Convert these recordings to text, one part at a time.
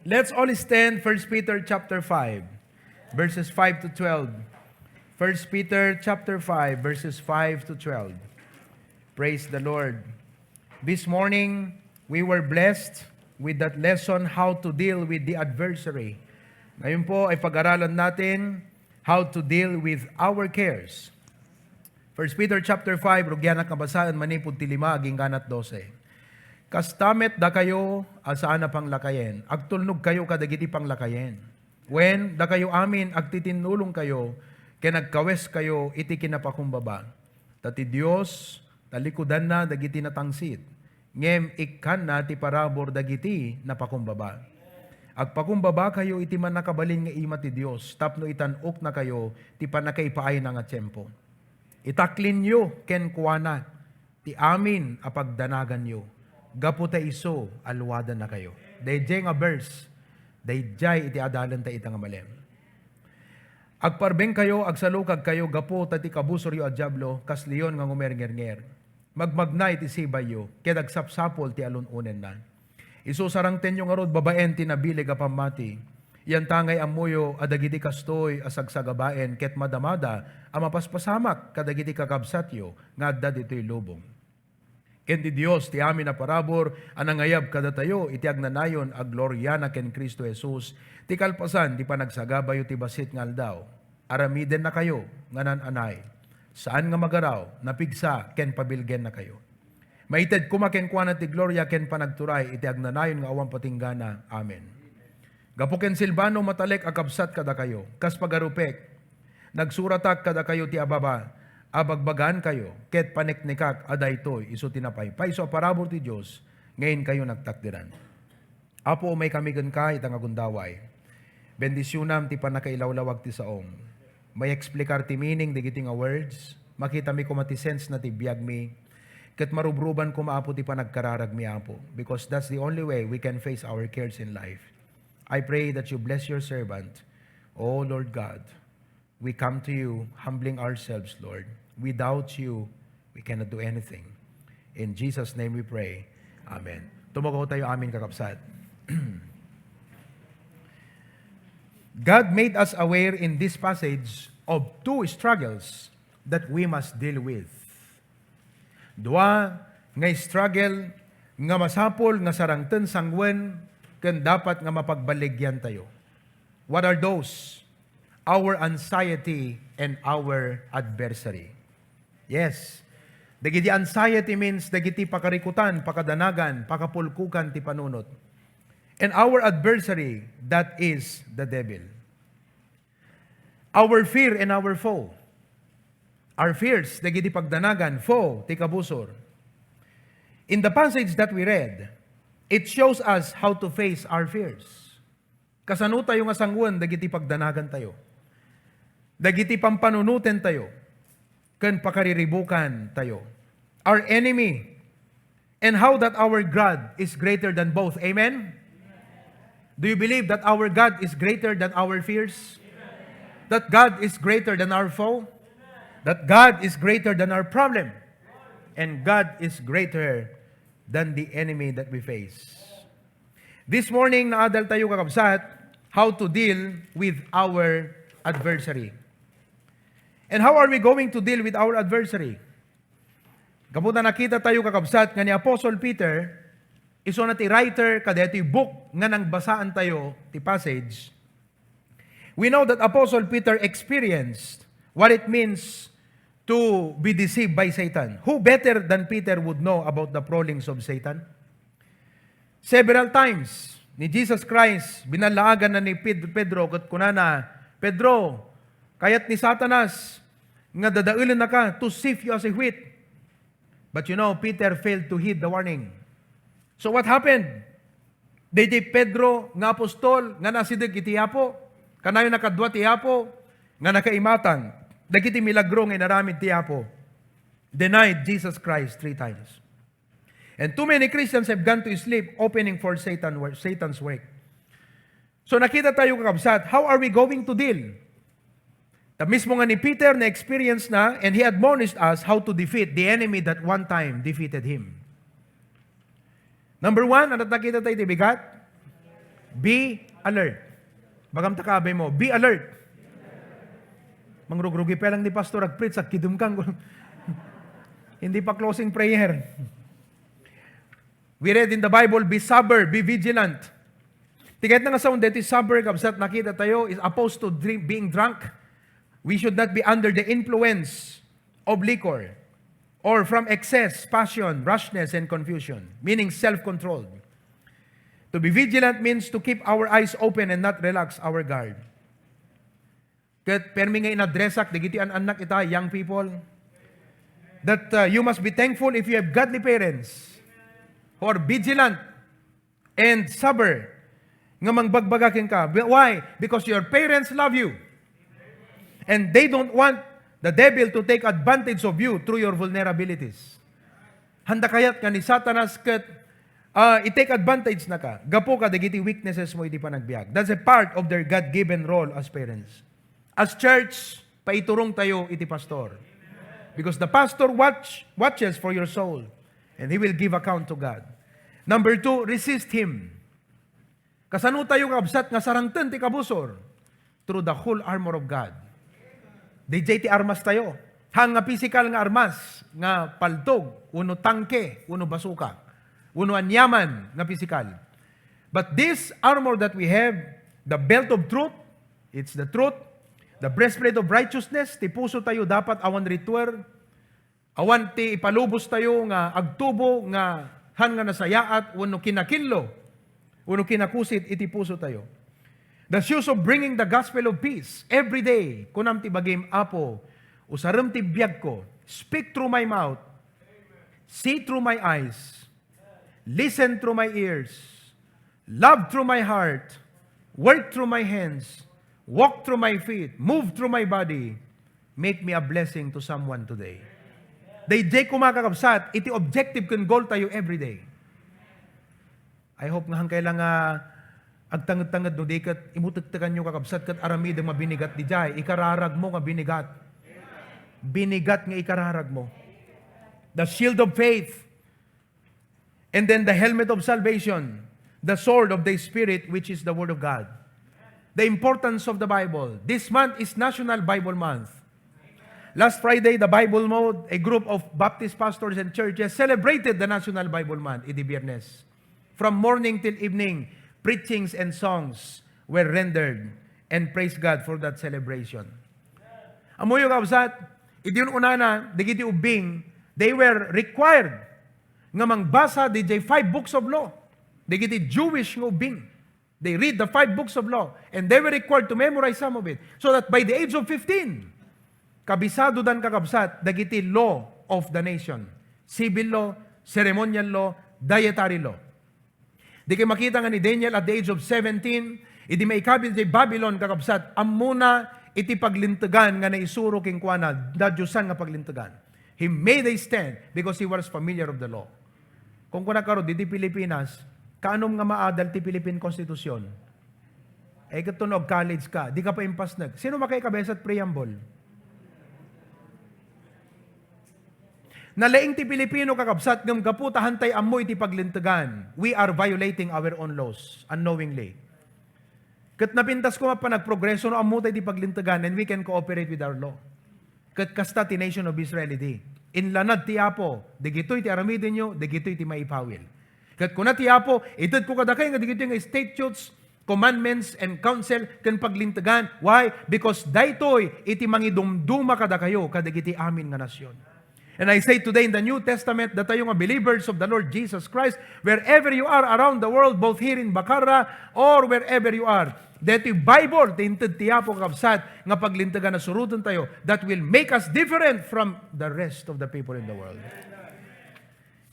Let's all stand. 1 Peter chapter 5, verses 5 to 12. 1 Peter chapter 5, verses 5 to 12. Praise the Lord. This morning, we were blessed with that lesson, how to deal with the adversary. Ngayon po ay pag-aralan natin how to deal with our cares. 1 Peter chapter 5, rugyan ang kabasaan, manipod ti 5, aging ganat 12. Kastamet da kayo asaan na panglakayen. Agtulnog kayo kadagiti panglakayen. When da kayo amin agtitinulong kayo, kaya nagkawes kayo iti kinapakumbaba. Tati Diyos, talikudan na dagiti natangsit. Ngem ikkan na ti parabor dagiti napakumbaba. Agpakumbaba kayo iti man nakabalin nga ima ti Diyos. Tapno itanok na kayo ti panakaipaay na nga tiyempo. Itaklin nyo ken kuana ti amin apagdanagan nyo. Gaputa iso, alwada na kayo. Dayjay nga verse, dayjay iti adalan ta itang amalem. Agparbeng kayo, agsalukag kayo, gapo tati kabusor yo a diablo, kas leon nga ngumer-nger-nger. Magmagna iti sibayo, kaya agsapsapol ti alununen na. Isusarang tenyo nga rod, babaen ti nabilig a pamati. Yan tangay amuyo, adagiti kastoy, asagsagabaen, ket madamada, amapaspasamak, kadagiti kakabsatyo, nga addad ito'y lubong. Ken di Dios ti amin na parabor anangayab kada tayo iti agnanayon a gloryana ken Kristo Jesus ti kalpasan di panagsagabayo ti basit nga aldaw. Aramiden na kayo nganan anay. Saan nga magaraw napigsa ken pabilgen na kayo. Maited kumaken kuana ti gloria ken panagturay iti agnanayon nga awan patinggana. Amen. Gapo ken Silvano matalek akabsat kada kayo kas pagarupek. Nagsuratak kada kayo ti ababa. Abagbagan kayo, ket paneknikak adaytoy iso tinapay. Paiso parabor ti Dios, ngayon kayo nagtakdiran. Apo may kamigan ka itang agundaway. Bendisyonam ti panakailawlawag ti saom. May explikar ti meaning digiti nga words, makita mi kumati sense na ti biag mi, ket marubruban ko maapo ti panagkararag mi apo, because that's the only way we can face our cares in life. I pray that you bless your servant. Oh Lord God, we come to you humbling ourselves, Lord. Without you, we cannot do anything. In Jesus' name we pray. Amen. Tumagaw tayo amin kakapsat. God made us aware in this passage of two struggles that we must deal with. Dua nga struggle nga masapol nga sarangten sangwen ken dapat nga mapagbaligyan tayo. What are those? Our anxiety and our adversary. Yes. Dagiti anxiety means dagiti pakarikutan, pakadanagan, pakapulkukan ti panunot. And our adversary, that is the devil. Our fear and our foe. Our fears, dagiti pagdanagan, foe, ti kabusor. In the passage that we read, it shows us how to face our fears. Kasano tayo nga sangwan, dagiti pagdanagan tayo. Dagiti pampanunuten tayo. Ken pakariribukan tayo. Our enemy. And how that our God is greater than both. Amen? Do you believe that our God is greater than our fears? That God is greater than our foe? That God is greater than our problem? And God is greater than the enemy that we face. This morning, naadal tayo kakabsat, how to deal with our adversary. And how are we going to deal with our adversary? Kaputa nakita tayo kakabsat nga ni Apostle Peter, iso na ti writer kada iti book nga nang basaan tayo ti passage. We know that Apostle Peter experienced what it means to be deceived by Satan. Who better than Peter would know about the prowlings of Satan? Several times ni Jesus Christ binalaagan na ni Pedro ket kunana, Pedro, kayat ni Satanas nga dadaulan na ka to sift you as a wheat. But you know, Peter failed to heed the warning. So what happened? Dayjay Pedro nga apostol nga nasidig iti Apo, kanayo nakadwa ti Apo nga nakaimatang dagiti milagro nga inaramid ti Apo, denied Jesus Christ 3 times. And too many Christians have gone to sleep opening for Satan's work. So nakita tayo kakabsat, how are we going to deal? The mismo nga ni Peter na experience na, and he admonished us how to defeat the enemy that one time defeated him. Number 1, ano nakita tayo, bigat? Be alert. Bagam takabay mo, be alert. Mangrugrugi pa lang ni Pastor Agpreach sa kidumkang. Hindi pa closing prayer. We read in the Bible, be sober, be vigilant. Tigat na nga sound dito, sober, kapsat nakita tayo, is opposed to being drunk. We should not be under the influence of liquor or from excess, passion, rashness, and confusion, meaning self-controlled. To be vigilant means to keep our eyes open and not relax our guard. Kat permi nga inadresak, digiti an anak ita, young people, that you must be thankful if you have godly parents who are vigilant and sober, nga mangbagbagakin ka. Why? Because your parents love you. And they don't want the devil to take advantage of you through your vulnerabilities. Handa kayat ka ni Satanas kat i-take advantage na ka. Gapo ka, digiti weaknesses mo, iti panagbiag. That's a part of their God-given role as parents. As church, paiturong tayo iti pastor. Because the pastor watches for your soul and he will give account to God. Number 2, resist him. Kasano tayo kabsat nga sarangten ti kabusor? Through the whole armor of God. DJ ti armas tayo. Hang nga physical nga armas, nga paltog, uno tangke, uno basuka, uno anyaman nga physical. But this armor that we have, the belt of truth, it's the truth, the breastplate of righteousness, ti puso tayo dapat awan rituer, awan ti ipalubos tayo nga agtubo nga han nga nasayaat, uno kinakinlo, uno kinakusit, iti puso tayo. The shoes of bringing the gospel of peace every day, kunam ti bagim apo, usaram ti biyag ko, speak through my mouth, see through my eyes, listen through my ears, love through my heart, work through my hands, walk through my feet, move through my body, make me a blessing to someone today. Dayjay kumakakabsat, iti objective kun goal tayo every day. I hope nga hangkay lang agtangad-tangad no, di kat imutagtagan nyo kakabsat kat aramid ang mabinigat di jay, ikararag mo nga binigat. Binigat nga ikararag mo. The shield of faith, and then the helmet of salvation, the sword of the Spirit, which is the Word of God. The importance of the Bible. This month is National Bible Month. Last Friday, the Bible Mode, a group of Baptist pastors and churches celebrated the National Bible Month, Idi Biyernes. From morning till evening, preachings and songs were rendered, and praise God for that celebration. Amoyo kabsat, iti yun unana, digiti ubing, they were required nga mangbasa di 5 books of law. Digiti Jewish nga ubing. They read the 5 books of law, and they were required to memorize some of it. So that by the age of 15, kabisado dan kakabsat, dagiti law of the nation. Civil law, ceremonial law, dietary law. Di kayo makita nga ni Daniel at the age of 17, iti may ikabil di Babylon kakabsat, amuna iti paglintagan nga naisuro king kuana, da Diyosan nga paglintagan. He made a stand because he was familiar of the law. Kung kuna karo, di Pilipinas, kaanom nga maadal ti Philippine Constitution? Eh katunog, college ka, di ka pa impasnag. Sino makaikabesat preamble? Nalaing ti Pilipino kakabsat ngam kaputa hantay amoy ti paglintagan. We are violating our own laws unknowingly. Kat napintas ko pa nagprogreso no amutay ti paglintagan, and we can cooperate with our law. Kat kasta ti nation of Israel iti. Inlanad ti apo, digitoy ti aramidin nyo, digitoy ti maipawil. Kat kuna ti apo, itad ko kadakay nga digitoy nga statutes, commandments, and counsel ken paglintagan. Why? Because daytoy iti mangidumduma kada kayo kadagiti amin nga nasyon. And I say today in the New Testament that tayo nga believers of the Lord Jesus Christ, wherever you are around the world, both here in Bacarra or wherever you are, that yung Bible, tinted tiyapo kapsat, nga paglintagan na surutan tayo, that will make us different from the rest of the people in the world.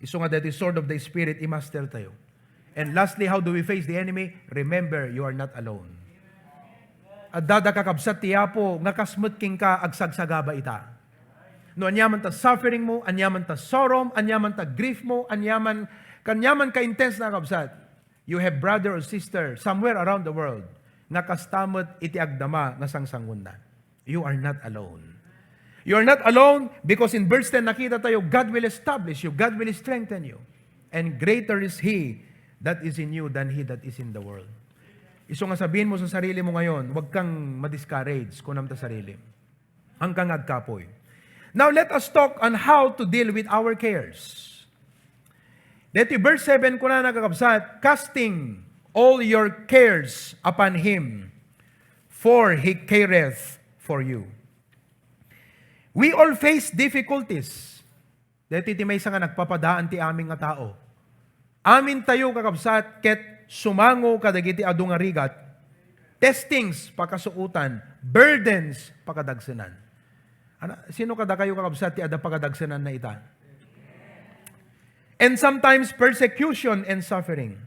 Iso nga that is sword of the Spirit, i-master tayo. And lastly, how do we face the enemy? Remember, you are not alone. At dada kakabsat tiyapo, nga kasmut king ka, agsagsagaba ita. No, anyaman ta suffering mo, anyaman ta sorrow, anyaman ta grief mo, kanyaman ka intense na kabsat. You have brother or sister somewhere around the world nga kastamot iti agdama nga sangsangun na. You are not alone. You are not alone because in verse 10 nakita tayo, God will establish you, God will strengthen you. And greater is He that is in you than he that is in the world. Iso nga sabihin mo sa sarili mo ngayon, huwag kang ma-discourage kung namta sarili. Ang kang agkapoy. Now, let us talk on how to deal with our cares. Dito, verse 7 ko na nakakabsat, casting all your cares upon Him, for He careth for you. We all face difficulties. Dito, iti may isa nga nagpapadaan ti aming nga tao. Amin tayo kakabsat, ket sumango kadagiti adu nga rigat, testings pakasuutan, burdens pakadagsenan. Sino kada kayo kakabsat ti ada pakadagsenan na ita? And sometimes persecution and suffering.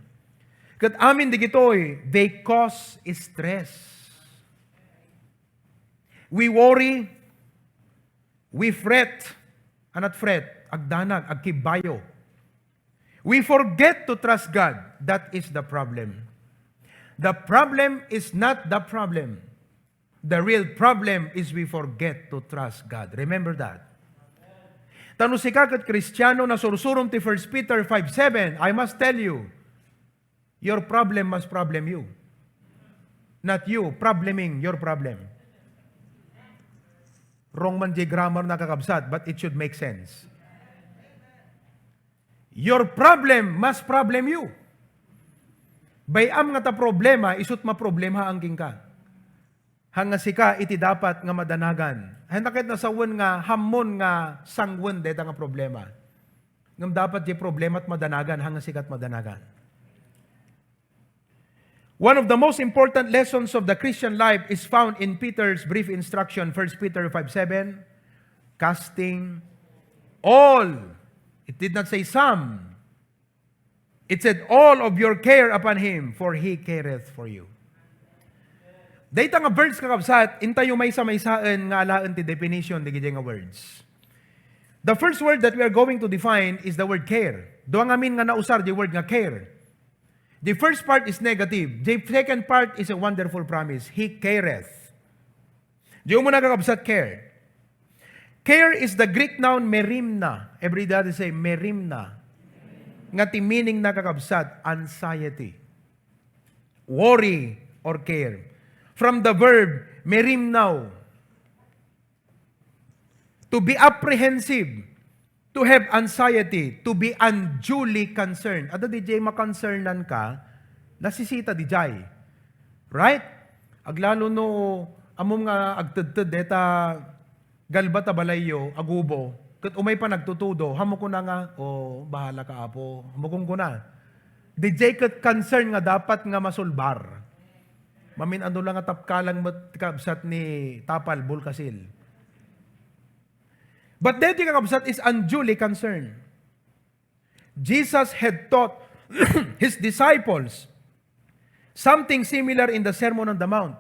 Kat amin digitoy, they cause stress. We worry, we fret, anat fret, agdanag, agkibayo. We forget to trust God. That is the problem. The problem is not the problem. The real problem is we forget to trust God. Remember that. Tano si kakat Kristiyano na sursurum ti 1 Peter 5:7, I must tell you, your problem must problem you. Not you probleming your problem. Wrong man di grammar nakakabsat, but it should make sense. Your problem must problem you. Bayam nga ta problema, isut maproblema ang ka. Hanga sika iti dapat nga madanagan. Handakit na sawon nga hamon nga sangwen deta nga problema. Ngam dapat di problema at madanagan, hanga sikat madanagan. One of the most important lessons of the Christian life is found in Peter's brief instruction, 1 Peter 5:7, casting all. It did not say some. It said, all of your care upon Him, for He careth for you. Data nga words kakabsat, intayo may saan nga alaan ti definition di nga words. The first word that we are going to define is the word care. Doang amin nga nausar di word nga care. The first part is negative. The second part is a wonderful promise. He careth. Di mo na kakabsat care. Care is the Greek noun merimna. Everybody say merimna. Nga ti meaning nakakabsat, anxiety, worry, or care. From the verb merimnao, to be apprehensive, to have anxiety, to be unduly concerned. Ada di jay makoncernan ka, nasisita di jay. Right? Aglalo no, amom nga agtedted deta galbata balayo, agubo, kat umay pa nagtutudo, hamo ko na nga, bahala ka apo, hamukong ko na. DJ kat concern nga dapat nga masulbar. Mamin ano lang nga tapkalang kabsat ni Tapal, Bulkasil. But dito kakabsat is unduly concerned. Jesus had taught His disciples something similar in the Sermon on the Mount.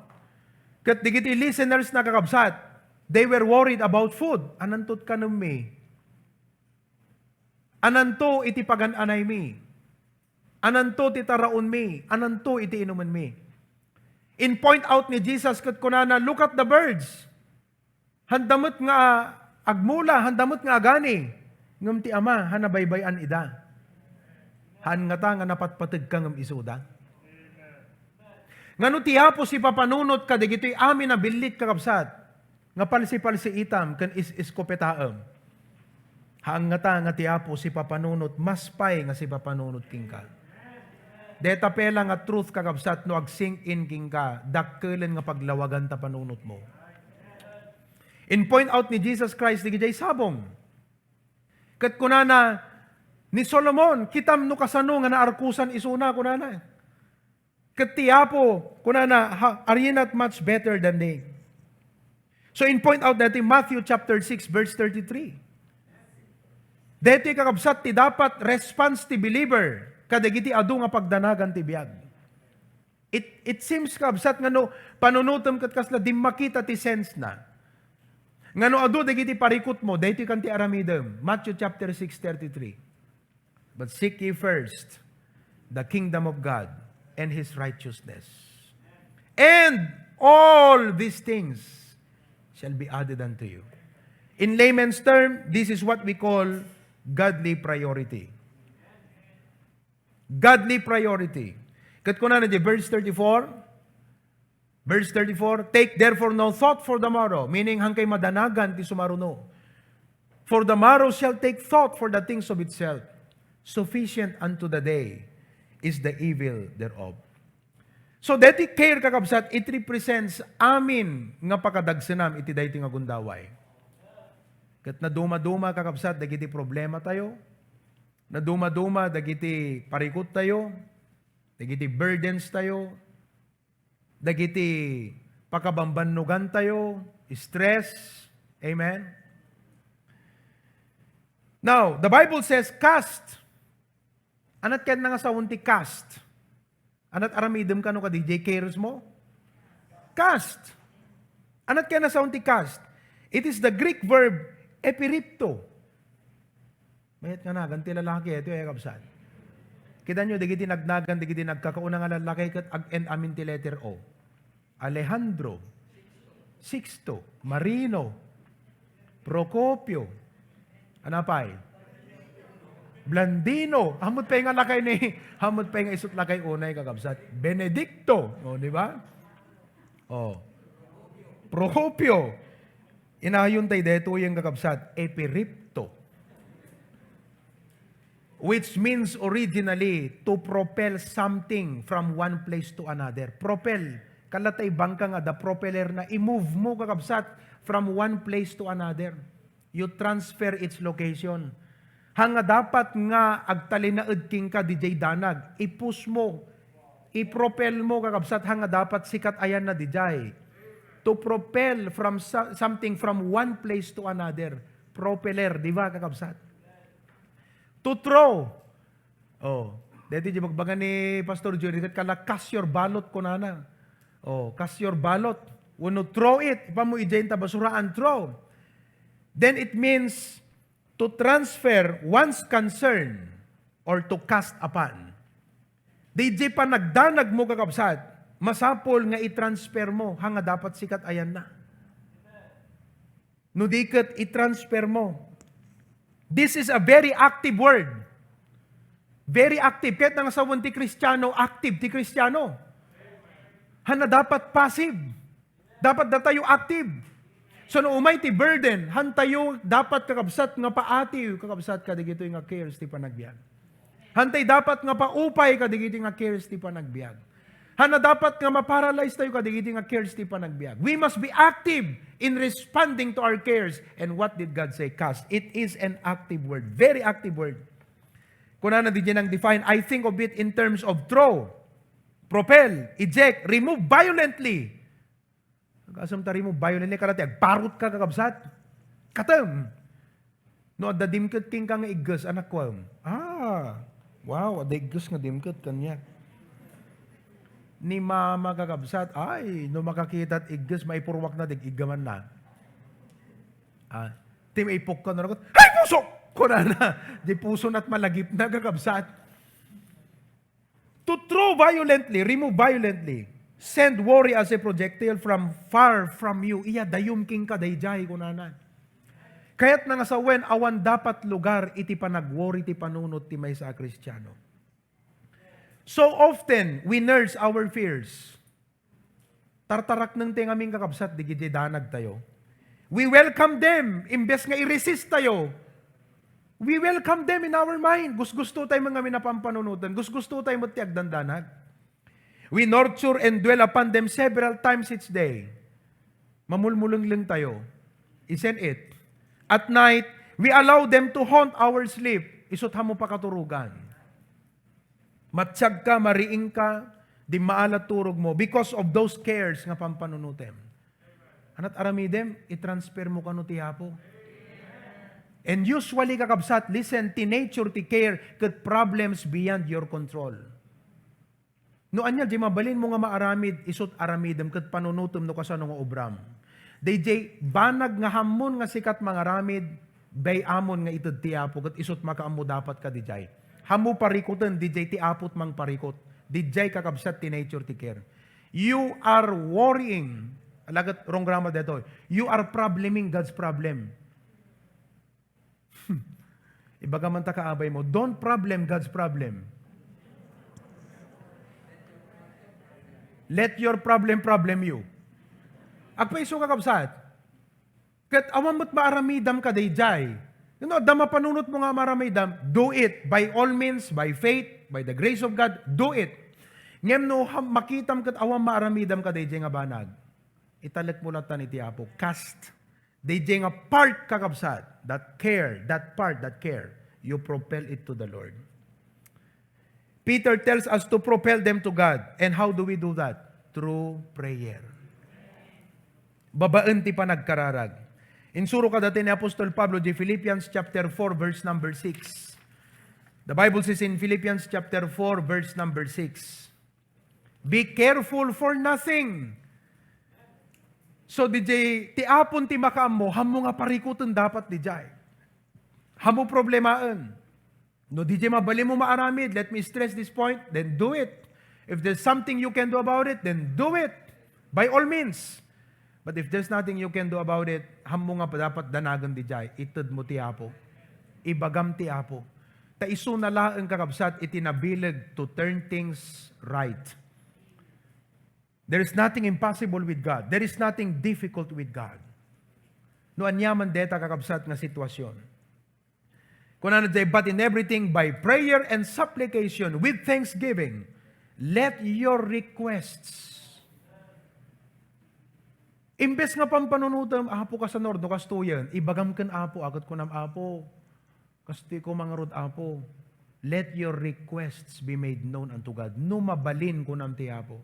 Kat digiti listeners na kakabsat, they were worried about food. Anantot ka mi. Ananto iti pagananay mi. Ananto ti taraon mi. Ananto iti inuman mi. In point out ni Jesus kat kunana, look at the birds. Handamot nga agmula, handamot nga agani. Ngam ti ama, hanabaybayan ida. Han nga ta nga napatpatag ka ngam isuda. Ngano ti hapo si papanunot ka, digito'y amin na bilit kakabsat. Nga palsi-palsi itam, kan iskopetaam. Haang nga ta nga tiapo si papanunot, mas pay nga si papanunot king ka. Deta pela nga truth kakabsat no agsing in king ka, dakkelan nga paglawagan ta panunot mo. In point out ni Jesus Christ, di gijay sabong. Kat kunana, ni Solomon, kitam no kasano nga naarkusan isuna kunana. Kat tiapo, kunana, are you not much better than they? So in point out natin, Matthew chapter 6, verse 33. Dito kakabsat ti dapat response ti believer, kadagiti adu nga pagdanagan ti biag. It seems kakabsat nga no, panunutom kat kasla, di makita ti sense na. Nga no adu, dagiti parikot mo, dito kan ti aramidem. Matthew chapter 6, 33. But seek ye first the kingdom of God and His righteousness. And all these things shall be added unto you. In layman's term, this is what we call godly priority. Godly priority. Kat ko na verse 34, Verse 34, take therefore no thought for the morrow, meaning hangkay madanagan ti sumaruno. For the morrow shall take thought for the things of itself. Sufficient unto the day is the evil thereof. So, deti care kakabsat, it represents amin nga pakadagsanam iti dayti nga gundaway. Kat na duma-duma kakabsat, dagiti problema tayo, na duma-duma, dagiti parikot tayo, dagiti burdens tayo, dagiti pakabambanugan tayo, stress, amen? Now, the Bible says, cast. Anat ken nga sa unti cast. Anat aramidem ka no ka DJ cares mo? Cast. Anat ken sa unti cast. It is the Greek verb epiripto. Mayat nga na, ganti lalaki, ito ay kapsat. Kita nyo, digiti nagnagan, digiti nagkakaunang nga lalaki, kat ag-end amin ti letter O. Alejandro, Sixto, Marino, Procopio, anapay? Blandino, hamot pa yung lakay ni, hamot pa yung isut lakay unay kakabsat. Benedicto, o, di ba? O, Procopio, inayon tayo deto yung kakabsat, epiripto. Which means originally to propel something from one place to another. Propel. Kalatay bangka nga, the propeller na i-move mo kakabsat from one place to another. You transfer its location. Hanga dapat nga agtalinaed king ka DJ danag, i-push mo, i-propel mo kakabsat hanga dapat sikat ayan na DJ. To propel from something from one place to another. Propeller, di ba kakabsat? To throw. Oh, dito di magbaga ni Pastor Jory, kala cast your ballot ko nana. Oh, cast your ballot. When you throw it, ipa mo i-jain ta basuraan, throw. Then it means to transfer one's concern or to cast upon. DJ pa nagdanag mo kakabsat, masapol nga i-transfer mo, hanga dapat sikat ayan na. No diket i-transfer mo. This is a very active word. Very active. Kahit nang sawon ti Kristiyano, active ti Kristiyano. Hana dapat passive. Dapat na tayo active. So no umay ti burden, hantayo dapat kakabsat nga paatiw, kakabsat kadigito nga cares ti panagbiag. Hantay dapat nga paupay kadigito nga cares ti panagbiag. Hana dapat nga maparalyze tayo kadigito nga cares ti panagbiag. We must be active in responding to our cares. And what did God say? Cast. It is an active word. Very active word. Kung na din ang define, I think of it in terms of throw, propel, eject, remove violently. Asam tari mo, violently karate, agparot ka kakabsat. Katam. No, adda dimkit king ka nga iggas, anak ko. Wow, adda iggas nga dimkit kanya. Ni mama kakabsat, ay, no makakita at iggas, maipurwak na, dig-igaman na. Tim ipok ka na, ay, puso! Kuna na, di puso na't malagip na kakabsat. To throw violently, remove violently. Send worry as a projectile from far from you. Iya, dayum king ka, dayjay ko na. Kaya't nga sa wen, awan dapat lugar, iti panag-worry, ti panunot, ti may sa Kristiyano. So often, we nurse our fears. Tartarak ng tingaming kakabsat, digiti danag tayo. We welcome them, imbes nga i-resist tayo. We welcome them in our mind. Gusto tayo mga minapampanunutan. Gusto tayo matiag dandanag. We nurture and dwell upon them several times each day. Mamulmulong lang tayo. Isn't it? At night, we allow them to haunt our sleep. Isut mo pa katurugan. Matsyag ka, mariing ka, di maalat turog mo because of those cares nga pampanunutem. Anat aramidem, i-transfer mo kanu ti Apo. And usually kakabsat, listen, ti nature ti care ket problems beyond your control. No anya, di mabalin mo nga maaramid, isot aramidem, kat panunutom no kasano nga obram. DJ, banag nga hamon nga sikat mga aramid, bay amon nga itad ti Apo, kat isot makaamo dapat ka DJ. Hamu parikoten, DJ ti apot mang parikot. DJ kakabsat ti nature ti care. You are worrying. Alagat, wrong grammar dito. You are probleming God's problem. Ibaga man ta kaabay mo, don't problem God's problem. Let your problem you. Agpaiso kakabsat. Kat awan mo't maaramidam ka dayjay. Dama panunot mo nga maramidam, do it. By all means, by faith, by the grace of God, do it. Ngem no makitam kat awan maaramidam ka dayjay nga banag. Italek mo latan iti Apo. Cast. Dayjay nga part kakabsat. That care, that part, that care. You propel it to the Lord. Peter tells us to propel them to God. And how do we do that? Through prayer. Babaan ti panagkararag. Insuro ka dati ni Apostol Pablo di Philippians chapter 4 verse number 6. The Bible says in Philippians chapter 4 verse number 6. Be careful for nothing. So DJ, ti apon ti makam mo, hamo nga parikutan dapat DJ. Hamo problemaan. No DJ mabali mo maaramid, let me stress this point, then do it. If there's something you can do about it, then do it. By all means. But if there's nothing you can do about it, hamo nga pa dapat danagan di jay, itad mo ti Apo. Ibagam ti Apo. Ta iso na laeng kakabsat itinabilag to turn things right. There is nothing impossible with God. There is nothing difficult with God. No anyaman deta kakabsat nga sitwasyon. Kunana jay, but in everything by prayer and supplication with thanksgiving, let your requests. Imbes nga pampanunutam, Apo ka sa Norte, kastuyan, ibagam kan Apo, agat ko nam Apo, kasti ko mangarod Apo. Let your requests be made known unto God. No mabalin ko nam ti Apo.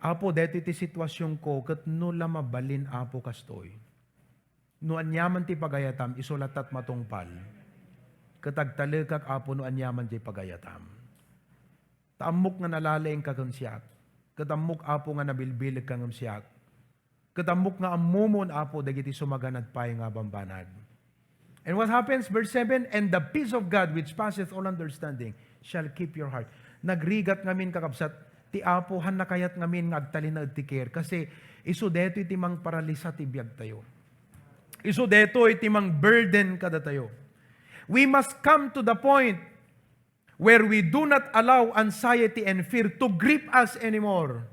Apo, dito ti sitwasyon ko, kat no la mabalin Apo kastoy. No anyaman ti pagayatam, isolatat matungpal. Katagtalekak Apo no anyaman ti pagayatam. Taamok nga nalalaing kakansiyak. Katamok Apo nga nabilbilig kang siyak. Katamok nga amumon Apo dagiti sumaganad pay nga bambanag. And what happens? Verse 7, and the peace of God which passeth all understanding shall keep your heart. Nagrigat ngamin kakabsat, ti Apo han nakayat ngamin nga agtalina ti care. Kasi iso deto iti mang paralisa ti biyag tayo. Iso deto iti mang burden kada tayo. We must come to the point where we do not allow anxiety and fear to grip us anymore.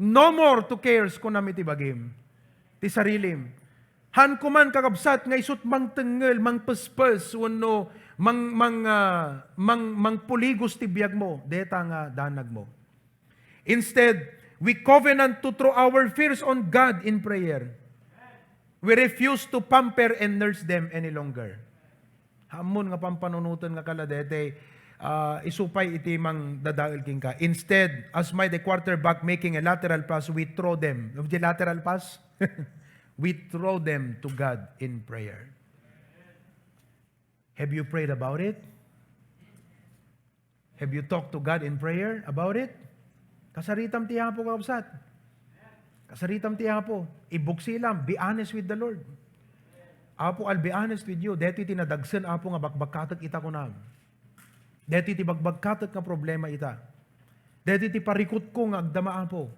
No more to cares kunam iti bagim. Ti sarilim. Han kuman kakabsat nga isut mang tengel, mang pespes, wano, mang puligos ti biyag mo, deta nga danag mo. Instead, we covenant to throw our fears on God in prayer. We refuse to pamper and nurse them any longer. Hamon nga pampanunutan nga kaladete, isupay iti mang dadail king ka. Instead, as my the quarterback making a lateral pass, we throw them. Of the lateral pass, we throw them to God in prayer. Have you prayed about it? Have you talked to God in prayer about it? Kasaritam ti Apo kakabsat. Kasaritam ti Apo. Ibugsilam. Be honest with the Lord. Apo, I'll be honest with you. Deti tinadagsan Apo nga bakbakatak ita ko na. Deti ti bagbagkatat nga problema ita. Deti ti parikot ko nga agdama Apo.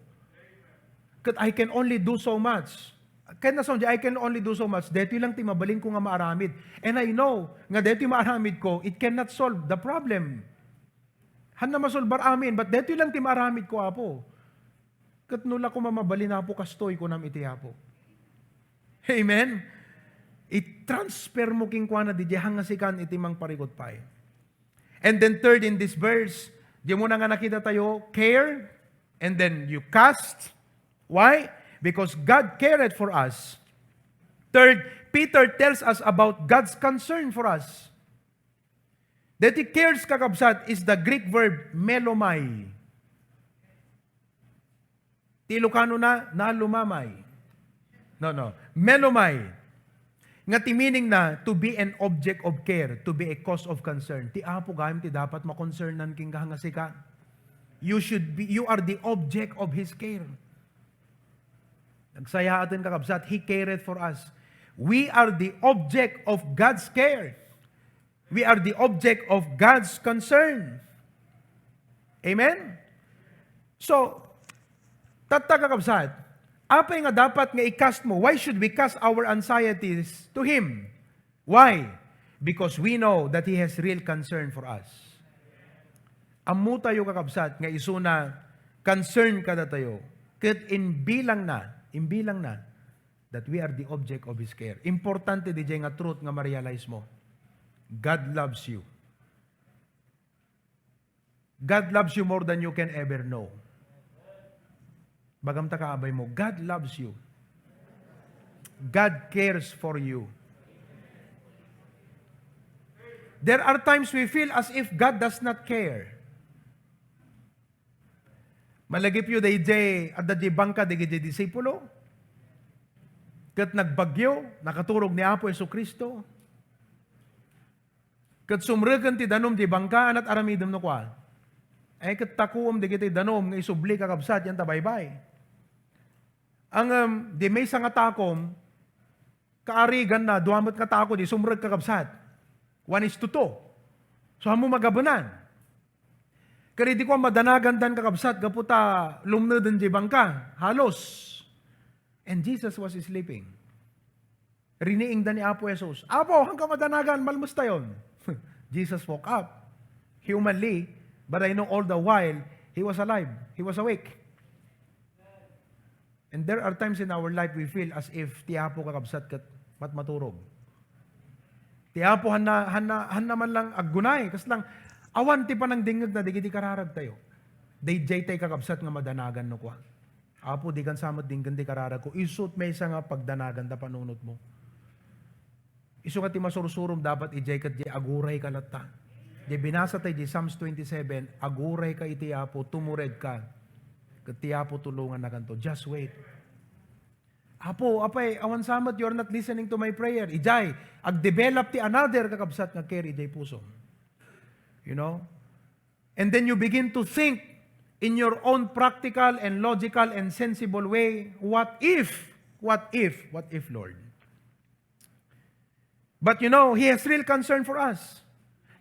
Kat I can only do so much. Kaya na I can only do so much. Deti lang ti mabaling ko nga maaramid. And I know nga deti maaramid ko, it cannot solve the problem. Han na masolbar amin, but deti lang ti maaramid ko Apo. Kat nula ko mamabalin Apo kastoy ko nam iti Apo. Amen? I-transfer mo king kwa na di hangasikan iti mang parikot pa'y. And then third in this verse, di mo na nga nakita tayo, care, and then you cast. Why? Because God cared for us. Third, Peter tells us about God's concern for us. That He cares kakabsat is the Greek verb melomai. Ti Ilocano na lumamay. No. Melomai. Nga ti meaning na to be an object of care, to be a cause of concern. Ti Apo gayam ti dapat makoncernan king kahangasika. You are the object of His care. Nagsaya atin kakabsat, He cared for us. We are the object of God's care. We are the object of God's concern. Amen? So, kakabsat, apay nga dapat nga i-cast mo? Why should we cast our anxieties to Him? Why? Because we know that He has real concern for us. Ammo tayo kakabsat nga isuna concern kada tayo. Ket imbilang na, that we are the object of His care. Importante di nga truth nga ma-realize mo. God loves you. God loves you more than you can ever know. Bagam ta kaabay mo, God loves you. God cares for you. There are times we feel as if God does not care. Malagip yu day at the bangka day disipulo. Kat nagbagyo, nakaturog ni Apo Jesucristo. Kat sumrekan ti danom di bangka anat aramidem no kwa. Kat takuom di kiti danom nga isubli kakabsat yan tabaybay. Ang di may nga takom, kaarigan na, duamot nga tako di sumreg kakabsat. 1:2. So hamo magabanan. Kaya di ko madanagan dan kakabsat, kaputa lumnadan di bangka, halos. And Jesus was sleeping. Riniing dan ni Apo Jesus, Apo, hanggang madanagan, malmusta yon. Jesus woke up, humanly, but I know all the while, He was alive, He was awake. And there are times in our life we feel as if ti Apo kakabsat kat maturog. Ti Apo han man lang aggunay, kas lang, awan ti panang dingag na digiti kararag tayo. Day tay kakabsat nga madanagan no kwa. Apo di kan samot dinggan di kararag ko. Isut may isa nga pagdanagan da panunot mo. Isu nga ti masursurum dapat ijay kat di aguray kalata. Di binasa tayo di Psalms 27, aguray ka iti Apo, tumured ka. Kat ti Apo tulungan na kanto. Just wait. Apo, apay, awan samot, you're not listening to my prayer. Ijay, ag-develop ti another kakabsat nga care ijay puso. You know? And then you begin to think in your own practical and logical and sensible way, what if, Lord? But you know, He has real concern for us.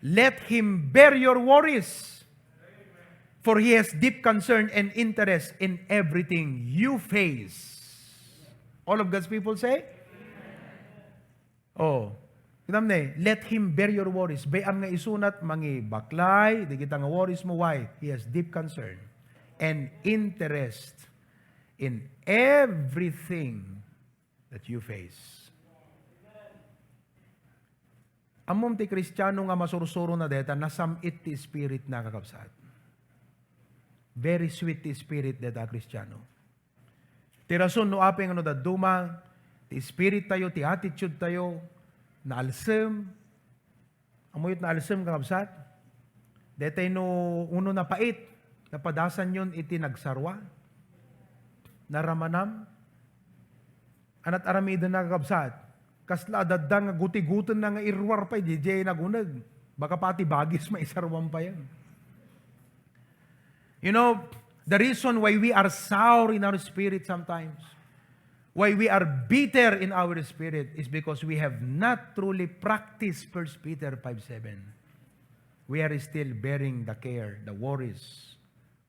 Let Him bear your worries, for He has deep concern and interest in everything you face. All of God's people say? Oh, let Him bear your worries. Bayam nga isunat, mangi baklay, di kita nga worries mo. Why? He has deep concern and interest in everything that you face. Amom ti Kristiyano nga masursuro na deta, nasamit ti spirit na kakabsat. Very sweet ti spirit deta Kristiyano. Ti rason no apeng ano da duma, ti spirit tayo, ti attitude tayo, na alsem, amoyot na alsem kakabsat, detay no uno na pait, napadasan yon iti nagsarwa, naramanam, anat aramidan na kakabsat, kasla adadang nga guti-gutan na nga irwar pa, di nagunag, baka pati bagis maisarwam pa yan. You know, the reason why we are sour in our spirit sometimes, why we are bitter in our spirit is because we have not truly practiced 1 Peter 5:7. We are still bearing the care, the worries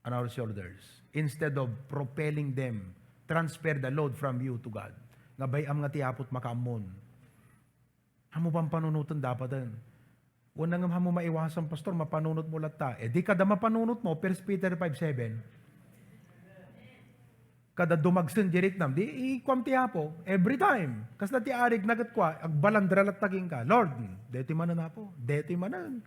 on our shoulders instead of propelling them, transfer the load from you to God. Nga bayam nga tiapot makaamon. Hamo pang panunutan dapat din. Unang hamo maiwasan, pastor, mapanunot mo lata. Di kada mapanunot mo, 1 Peter 5:7, kada dumagsen direct nam, di ikwam ti Apo, every time. Kas na ti arig nagat kwa, agbalandralat taging ka, Lord, deti manan Apo, deti manan.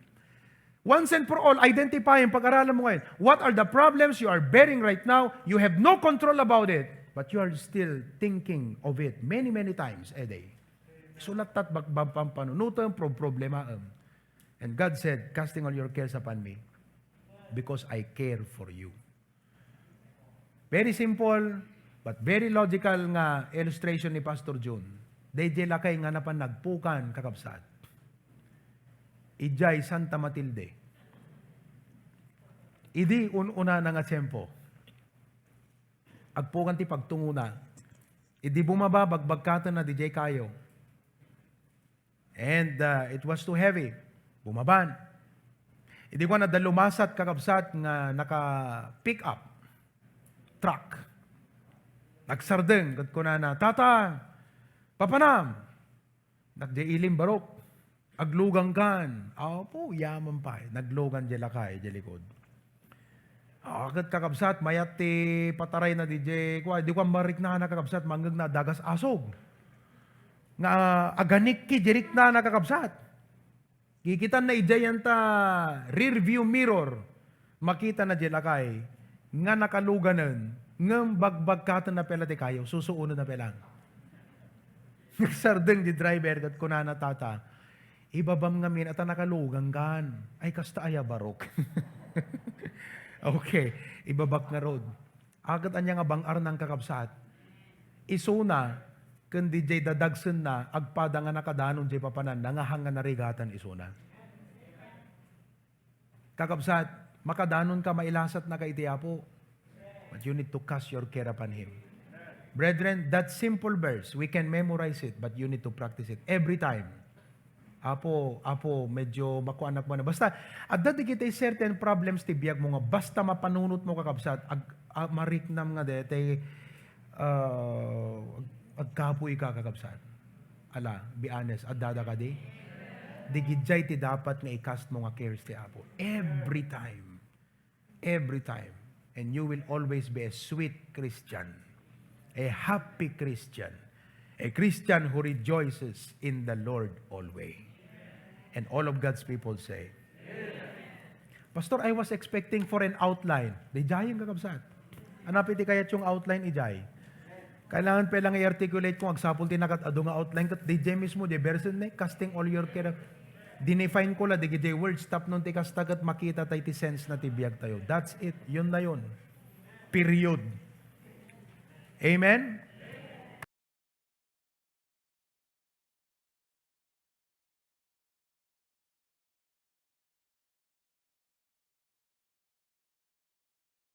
Once and for all, identify yung pag-aralan mo ngayon. What are the problems you are bearing right now? You have no control about it, but you are still thinking of it many, many times a day. Sulat tat bagbabang panunutan, problema. And God said, casting all your cares upon me, because I care for you. Very simple, but very logical nga illustration ni Pastor June. Dayjay lakay nga napan nagpukan kakabsat. Ijay Santa Matilde. Idi una na nga tiyempo. Agpukan ti pagtunguna. Idi bumaba bagbagkatan na dijay kayo. And it was too heavy. Bumaban. Idi ko na dalumasat kakabsat nga naka-pick up truck. Nagsardeng, kat ko na, tata, papanam, nagdailim barok, aglugang kan, po, yaman pa, naglugan di lakay, di likod. Agad kakabsat, mayat ti pataray na DJ, di ko marik na nakakabsat, manggag na dagas asog. Nga aganik ki, jirik na nakakabsat. Kikitan na ijayan ta rear view mirror, makita na jelakay, nga nakaluganan, ngam bagbagkatan na pela ti kayo, susuuno na pelang. Nagsardeng di driver, kat kunana tata, ibabam ngamin at nakalugang kan, ay kasta aya barok. Okay, ibabak na road. Agad anya nga bangar ng kakabsat. Isuna, kundi jay dadagsen na, agpada nga nakadanon jay papanan, nangahangan na rigatan isuna. Kakabsat, makadanon ka mailasat na ka itiapo. But you need to cast your care upon Him. Brethren, that simple verse, we can memorize it, but you need to practice it every time. Apo, medyo makuanak mo na. Basta, at dati kita certain problems ti biyag mo nga, basta mapanunot mo kakabsat, mariknam nga dete, agkapoy ka kakabsat. Ala, be honest, adada ka di? Digidjay ti dapat nga i-cast mo nga cares ti Apo. Every time. Every time. And you will always be a sweet Christian. A happy Christian. A Christian who rejoices in the Lord always. And all of God's people say, Pastor, I was expecting for an outline. Di jayang kakabsat. Anapiti kayat yung outline ijay. Kailangan pa lang i-articulate kung agsapul tinakat ado nga outline kat di jay mismo, di version na, casting all your care. Dinefine ko la, di jay words, tap nun ti kastagat makita tayo ti sense na ti biyag tayo. That's it. Yun na yun. Period. Amen?